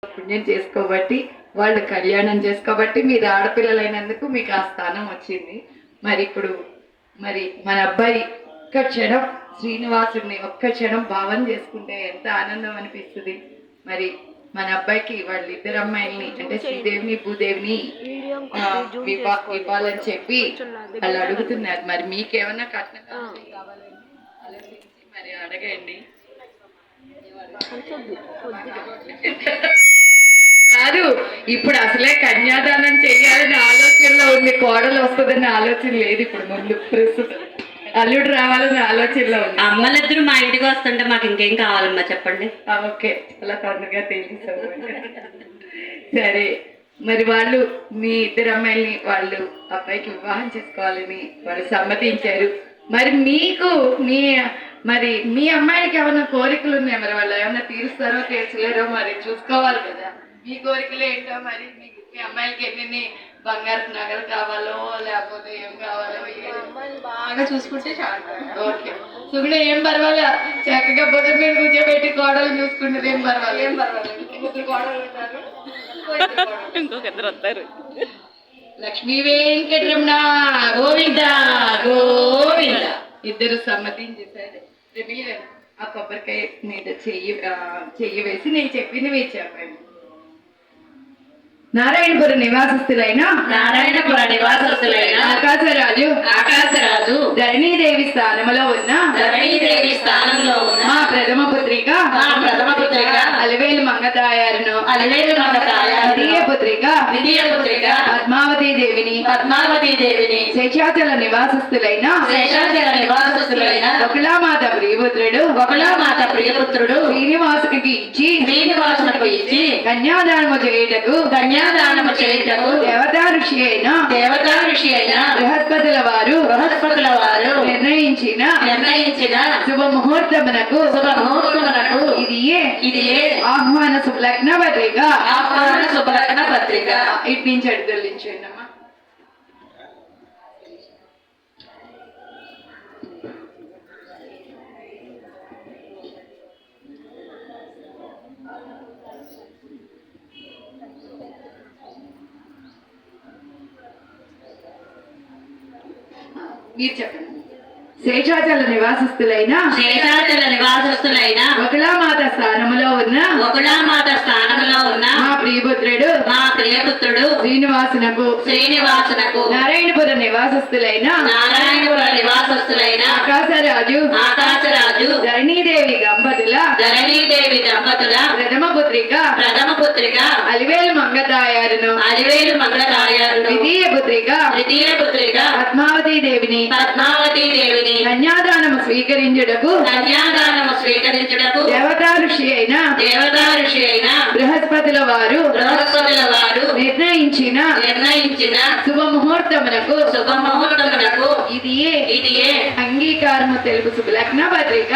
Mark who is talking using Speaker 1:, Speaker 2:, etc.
Speaker 1: పుణ్యం చేసుకోబట్టి వాళ్ళు కళ్యాణం చేసుకోబట్టి మీరు ఆడపిల్లలైనందుకు మీకు ఆ స్థానం వచ్చింది. మరి ఇప్పుడు మరి మన అబ్బాయి ఒక్క క్షణం శ్రీనివాసుడిని ఒక్క క్షణం భావం చేసుకుంటే ఎంత ఆనందం అనిపిస్తుంది. మరి మన అబ్బాయికి వాళ్ళ ఇద్దరు అమ్మాయిల్ని అంటే శ్రీదేవిని భూదేవిని ఇవ్వాలని చెప్పి వాళ్ళు అడుగుతున్నారు. మరి మీకేమన్నా కట్నం కావాలండి ఆలోచించి మరి అడగండి. కాదు, ఇప్పుడు అసలే కన్యాదానం చెయ్యాలని ఆలోచనలో ఉంది, కోడలు వస్తుందని ఆలోచన లేదు. ఇప్పుడు ముందు ప్రస్తుతం అల్లుడు రావాలని ఆలోచనలో ఉంది.
Speaker 2: అమ్మలిద్దరు మా ఇంటికి వస్తుంటే మాకు ఇంకేం కావాలమ్మా చెప్పండి.
Speaker 1: ఓకే, చాలా తొందరగా తెలుసు. సరే, మరి వాళ్ళు మీ ఇద్దరు అమ్మాయిల్ని వాళ్ళు అబ్బాయికి వివాహం చేసుకోవాలని వాళ్ళు సమ్మతించారు. మరి మీకు మరి మీ అమ్మాయిలకి ఏమైనా కోరికలు ఉన్నాయి, మరి వాళ్ళు ఏమైనా తీరుస్తారో తీర్చలేరో మరి చూసుకోవాలి కదా. మీ కోరికలు ఏంటో మరి మీ అమ్మాయిలకి ఎన్ని బంగారు నగలు కావాలో లేకపోతే ఏం కావాలో
Speaker 3: బాగా చూసుకుంటే చాలు.
Speaker 1: ఓకే, సుగుణ ఏం పర్వాలే, చక్కగా బుద్ధ మీద కూర్చోబెట్టి కోడలు చూసుకుంటుంది, ఏం పర్వాలేదు.
Speaker 3: ఇంకొకరు వస్తారు.
Speaker 1: లక్ష్మీ వెంకటరమణ గోవింద గోవింద. ఇద్దరు సమ్మతించేశారు. ఆ కొబ్బరికాయ మీద చెయ్యి వేసి నేను చెప్పింది మీరు చెప్పండి. నారాయణపుర నివాసస్తులైన ఆకాశరాజు ధరణీదేవి స్థానంలో ఉన్న మా ప్రథమ పుత్రిక అలివేలు మంగతాయారును ద్వితీయ పుత్రిక పద్మావతీ దేవిని శేషాచల నివాసస్తులైన ఒకలామాత ప్రియపుత్రుడు శ్రీనివాసునికి ఇచ్చి కన్యాదానము చేయుటకు దేవతా ఋషి అయిన బృహస్పతుల వారు నిర్ణయించిన శుభముహూర్తమునకు ఇది ఆహ్వాన శుభలగ్న పత్రిక. ఇటు నుంచి అడుగులించండి అమ్మా. మీరు చెప్పండి. శేషాచల నివాసస్తులైన ఒకలామాత స్థానములో ఉన్న మా ప్రియపుత్రుడు శ్రీనివాసునకు నారాయణపుర నివాసస్తులైన ఆకాశరాజు ధరణీదేవి దంపతుల ప్రథమ పుత్రిక అలివేలు మంగతాయారును ద్వితీయ పుత్రిక పద్మావతీ దేవిని కన్యాదానము స్వీకరించుటకు దేవతా ఋషి అయిన బృహస్పతుల వారు నిర్ణయించిన శుభముహూర్తమునకు ఇది అంగీకారము తెలుగు శుభలగ్న పత్రిక.